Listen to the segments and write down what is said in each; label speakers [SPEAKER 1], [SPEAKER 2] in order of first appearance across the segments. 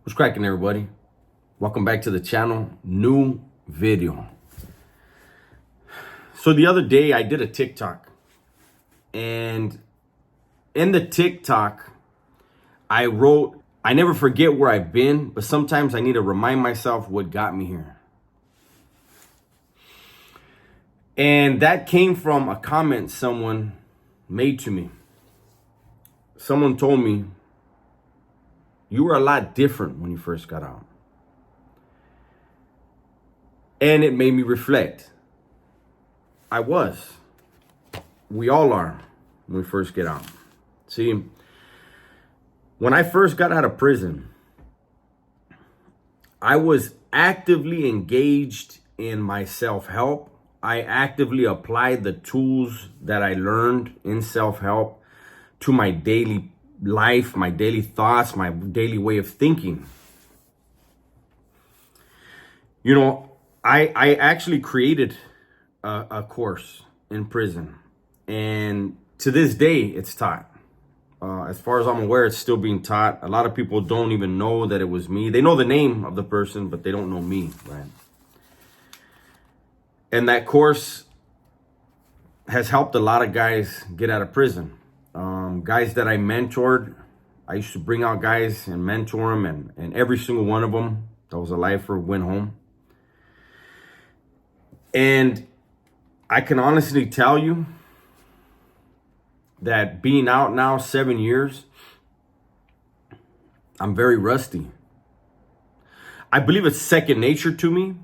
[SPEAKER 1] What's cracking, everybody? Welcome back to the channel. New video. So the other day I did a TikTok, and in the TikTok I wrote, I never forget where I've been, but sometimes I need to remind myself what got me here. And that came from a comment someone made to me. Someone told me, you were a lot different when you first got out. And it made me reflect. I was. We all are when we first get out. See, when I first got out of prison, I was actively engaged in my self-help. I actively applied the tools that I learned in self-help to my daily life, my daily thoughts, my daily way of thinking. You know, I actually created a course in prison, and to this day it's taught. As far as I'm aware, it's still being taught. A lot of people don't even know that it was me. They know the name of the person, but they don't know me, right? And that course has helped a lot of guys get out of prison. Guys that I mentored, I used to bring out guys and mentor them, and every single one of them that was a lifer went home. And I can honestly tell you that being out now 7 years, I'm very rusty. I believe it's second nature to me,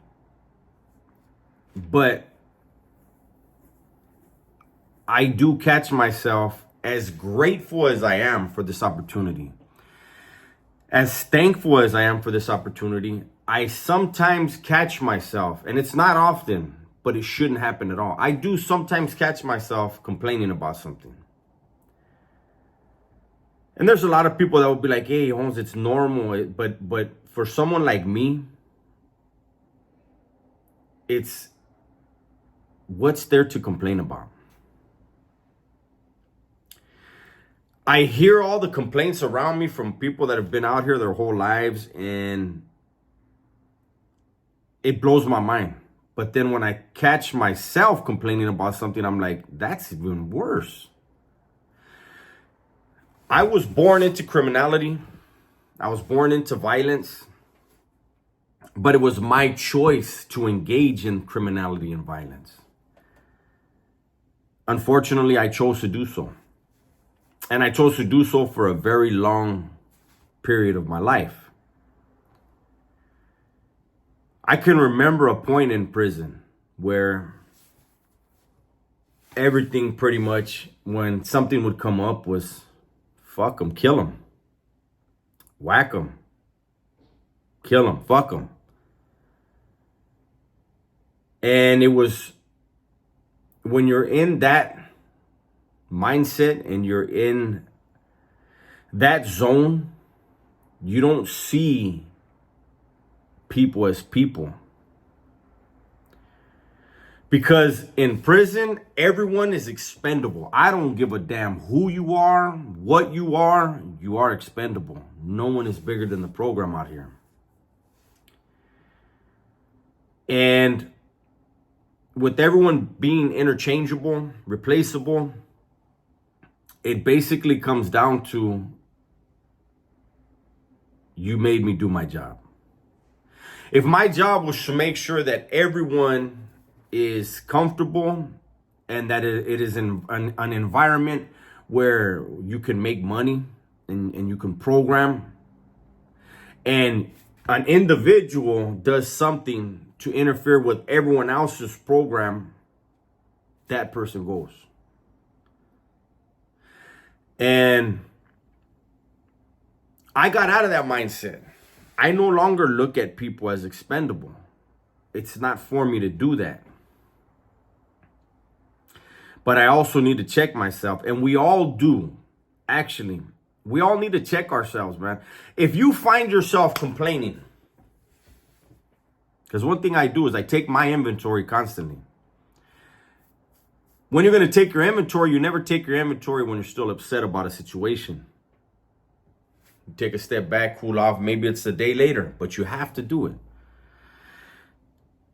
[SPEAKER 1] but I do catch myself, as grateful as I am for this opportunity, as thankful as I am for this opportunity, I sometimes catch myself, and it's not often, but it shouldn't happen at all. I do sometimes catch myself complaining about something. And there's a lot of people that will be like, hey, Holmes, it's normal. But for someone like me, it's what's there to complain about? I hear all the complaints around me from people that have been out here their whole lives, and it blows my mind. But then when I catch myself complaining about something, I'm like, that's even worse. I was born into criminality. I was born into violence. But it was my choice to engage in criminality and violence. Unfortunately, I chose to do so. And I chose to do so for a very long period of my life. I can remember a point in prison where everything pretty much, when something would come up, was fuck them, kill them, whack them, kill them, fuck them. And it was when you're in that mindset and you're in that zone, you don't see people as people. Because in prison, everyone is expendable. I don't give a damn who you are, what you are expendable. No one is bigger than the program out here. And with everyone being interchangeable, replaceable, it basically comes down to, you made me do my job. If my job was to make sure that everyone is comfortable and that it is in an environment where you can make money and you can program, and an individual does something to interfere with everyone else's program, that person goes. And I got out of that mindset. I no longer look at people as expendable. It's not for me to do that. But I also need to check myself. And we all do. Actually, we all need to check ourselves, man. If you find yourself complaining, because one thing I do is I take my inventory constantly. When you're going to take your inventory, you never take your inventory when you're still upset about a situation. Take a step back, cool off. Maybe it's a day later, but you have to do it.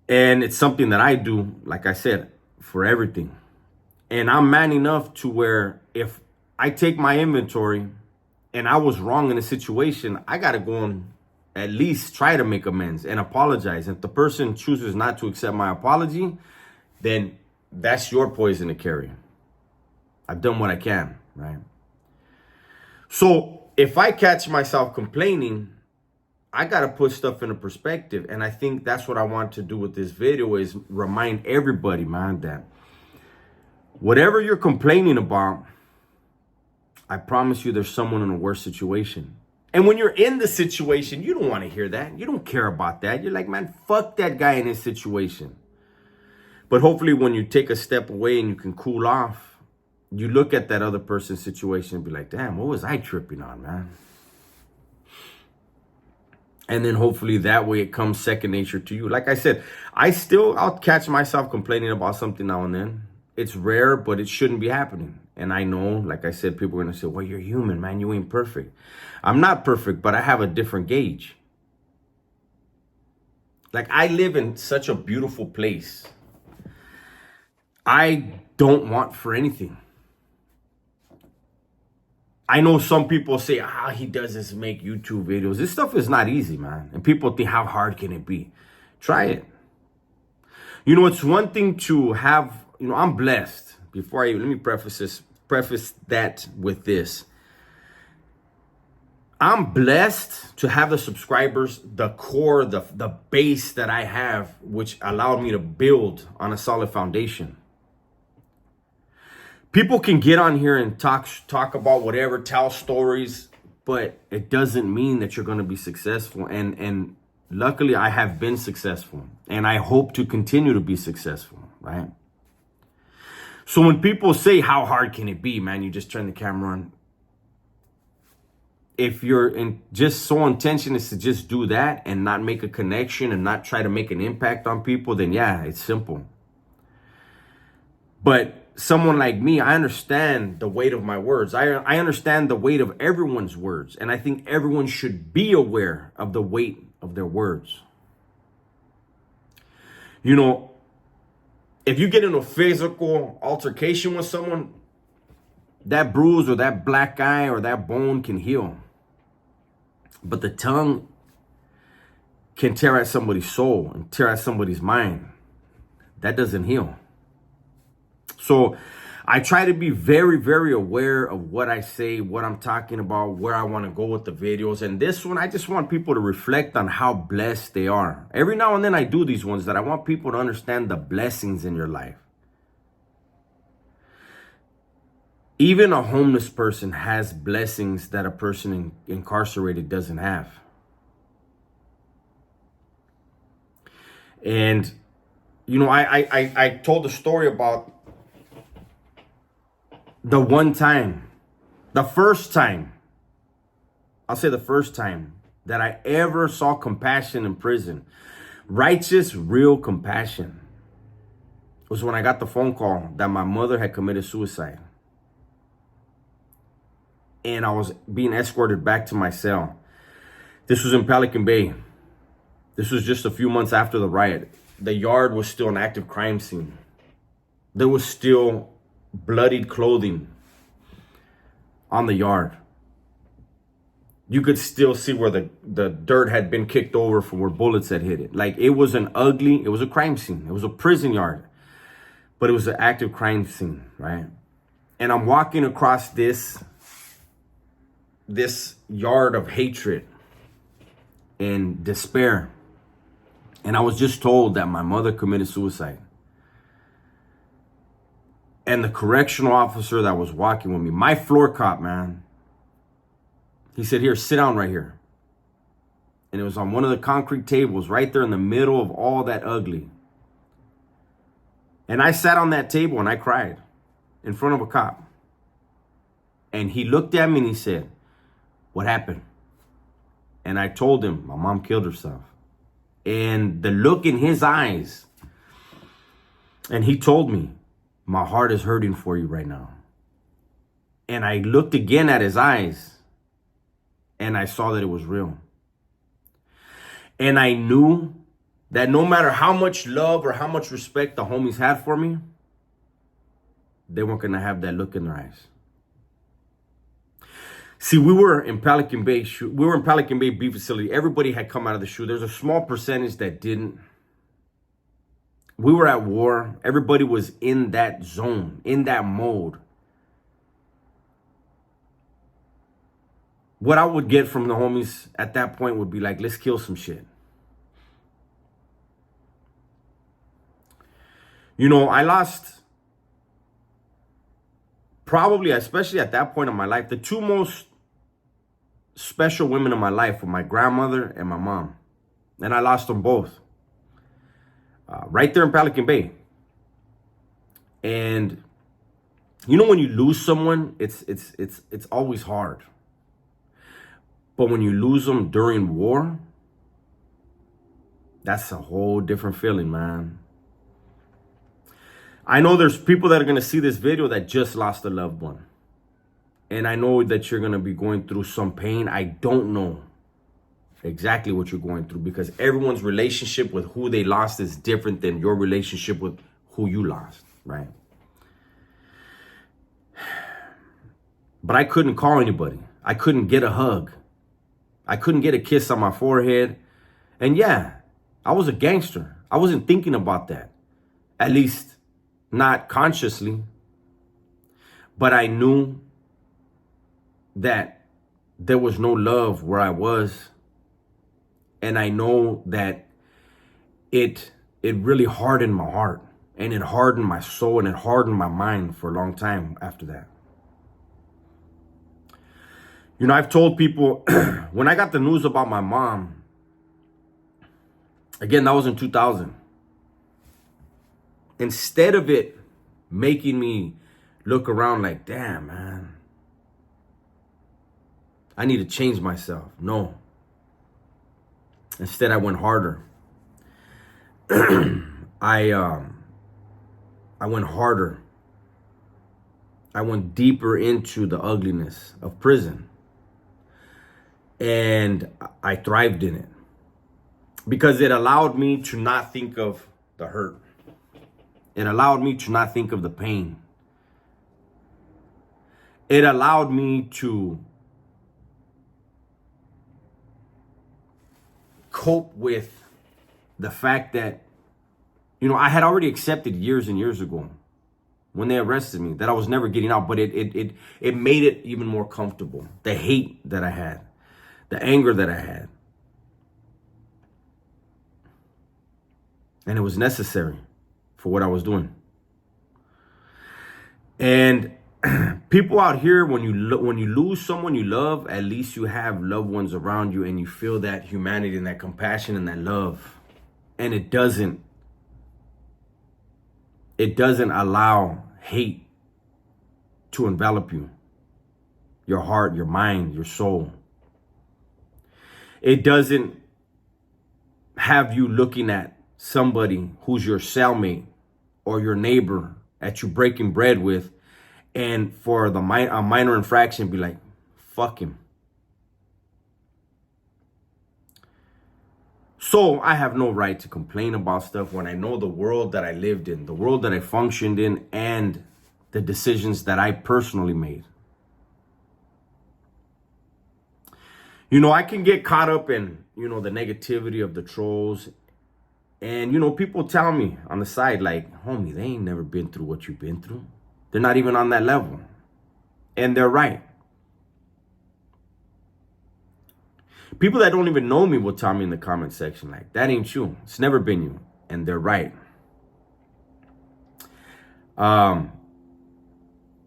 [SPEAKER 1] And it's something that I do, like I said, for everything. And I'm man enough to where if I take my inventory and I was wrong in a situation, I got to go and at least try to make amends and apologize. If the person chooses not to accept my apology, then that's your poison to carry. I've done what I can, right? So if I catch myself complaining, I got to put stuff into perspective. And I think that's what I want to do with this video is remind everybody, man, that whatever you're complaining about, I promise you there's someone in a worse situation. And when you're in the situation, you don't want to hear that. You don't care about that. You're like, man, fuck that guy in his situation. But hopefully when you take a step away and you can cool off, you look at that other person's situation and be like, damn, what was I tripping on, man? And then hopefully that way it comes second nature to you. Like I said, I'll catch myself complaining about something now and then. It's rare, but it shouldn't be happening. And I know, like I said, people are going to say, well, you're human, man. You ain't perfect. I'm not perfect, but I have a different gauge. Like I live in such a beautiful place. I don't want for anything. I know some people say, he does this, make YouTube videos. This stuff is not easy, man. And people think, how hard can it be? Try it. You know, it's one thing to have, I'm blessed. Let me preface that with this. I'm blessed to have the subscribers, the core, the base that I have, which allowed me to build on a solid foundation. People can get on here and talk about whatever, tell stories, but it doesn't mean that you're going to be successful. And luckily, I have been successful, and I hope to continue to be successful, right? So when people say, how hard can it be, man? You just turn the camera on. If your just sole intention is to just do that and not make a connection and not try to make an impact on people, then yeah, it's simple. But someone like me, I understand the weight of my words. I understand the weight of everyone's words. And I think everyone should be aware of the weight of their words. You know, if you get in a physical altercation with someone, that bruise or that black eye or that bone can heal. But the tongue can tear at somebody's soul and tear at somebody's mind. That doesn't heal. So I try to be very, very aware of what I say, what I'm talking about, where I want to go with the videos. And this one, I just want people to reflect on how blessed they are. Every now and then I do these ones that I want people to understand the blessings in your life. Even a homeless person has blessings that a person incarcerated doesn't have. And, I told a story about the first time that I ever saw compassion in prison, righteous, real compassion, was when I got the phone call that my mother had committed suicide. And I was being escorted back to my cell. This was in Pelican Bay. This was just a few months after the riot. The yard was still an active crime scene. There was still bloodied clothing on the yard. You could still see where the dirt had been kicked over from where bullets had hit it. Like it was a crime scene. It was a prison yard, but it was an active crime scene, right? And I'm walking across this yard of hatred and despair. And I was just told that my mother committed suicide. And the correctional officer that was walking with me, my floor cop, man, he said, here, sit down right here. And it was on one of the concrete tables right there in the middle of all that ugly. And I sat on that table and I cried in front of a cop. And he looked at me and he said, what happened? And I told him, my mom killed herself. And the look in his eyes, and he told me, my heart is hurting for you right now. And I looked again at his eyes, and I saw that it was real. And I knew that no matter how much love or how much respect the homies had for me, they weren't going to have that look in their eyes. See, we were in Pelican Bay Beef Facility. Everybody had come out of the shoe. There's a small percentage that didn't. We were at war. Everybody was in that zone, in that mode. What I would get from the homies at that point would be like, let's kill some shit. You know, I lost probably, especially at that point in my life, the two most special women in my life were my grandmother and my mom. And I lost them both. Right there in Pelican Bay. And you know, when you lose someone, it's always hard. But when you lose them during war, that's a whole different feeling, man. I know there's people that are going to see this video that just lost a loved one. And I know that you're going to be going through some pain. I don't know exactly what you're going through, because everyone's relationship with who they lost is different than your relationship with who you lost, right? But I couldn't call anybody. I couldn't get a hug. I couldn't get a kiss on my forehead. And yeah, I was a gangster. I wasn't thinking about that. At least not consciously. But I knew that there was no love where I was. And I know that it really hardened my heart, and it hardened my soul, and it hardened my mind for a long time after that. You know, I've told people when I got the news about my mom, again, that was in 2000. Instead of it making me look around like, damn, man, I need to change myself. No. Instead, I went harder. I went harder. I went deeper into the ugliness of prison. And I thrived in it. Because it allowed me to not think of the hurt. It allowed me to not think of the pain. It allowed me to cope with the fact that, you know, I had already accepted years and years ago when they arrested me that I was never getting out, but it made it even more comfortable. The hate that I had, the anger that I had. And it was necessary for what I was doing. And people out here, when you lose someone you love, at least you have loved ones around you, and you feel that humanity and that compassion and that love. And it doesn't allow hate to envelop you, your heart, your mind, your soul. It doesn't have you looking at somebody who's your cellmate or your neighbor that you breaking bread with, and for a minor infraction, be like, fuck him. So I have no right to complain about stuff when I know the world that I lived in, the world that I functioned in, and the decisions that I personally made. You know, I can get caught up in, you know, the negativity of the trolls. And, you know, people tell me on the side, like, homie, they ain't never been through what you've been through. They're not even on that level. And they're right. People that don't even know me will tell me in the comment section, like, that ain't you. It's never been you. And they're right. You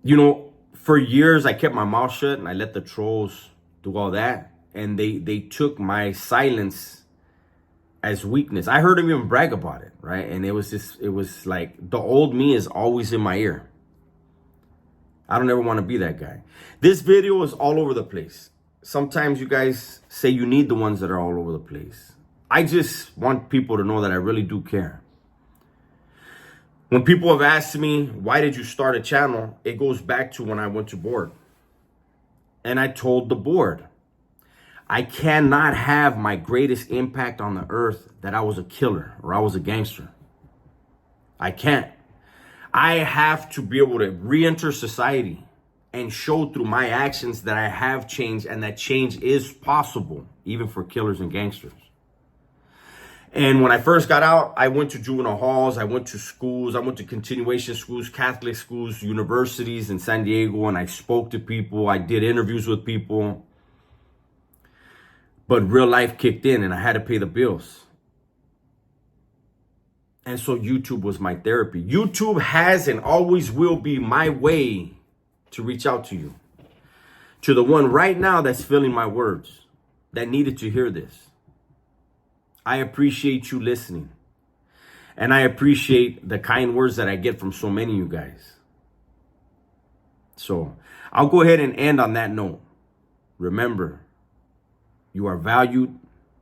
[SPEAKER 1] know, for years, I kept my mouth shut and I let the trolls do all that. And they took my silence as weakness. I heard them even brag about it, right? And it was like, the old me is always in my ear. I don't ever want to be that guy. This video is all over the place. Sometimes you guys say you need the ones that are all over the place. I just want people to know that I really do care. When people have asked me, why did you start a channel? It goes back to when I went to board. And I told the board, I cannot have my greatest impact on the earth that I was a killer or I was a gangster. I can't. I have to be able to re-enter society and show through my actions that I have changed and that change is possible, even for killers and gangsters. And when I first got out, I went to juvenile halls, I went to schools, I went to continuation schools, Catholic schools, universities in San Diego, and I spoke to people, I did interviews with people. But real life kicked in and I had to pay the bills. And so YouTube was my therapy. YouTube has and always will be my way to reach out to you. To the one right now that's feeling my words, that needed to hear this. I appreciate you listening. And I appreciate the kind words that I get from so many of you guys. So I'll go ahead and end on that note. Remember, you are valued,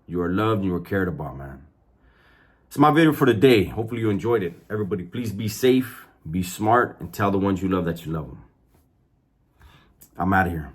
[SPEAKER 1] you are loved, you are cared about, man. It's my video for the day. Hopefully you enjoyed it. Everybody, please be safe, be smart, and tell the ones you love that you love them. I'm out of here.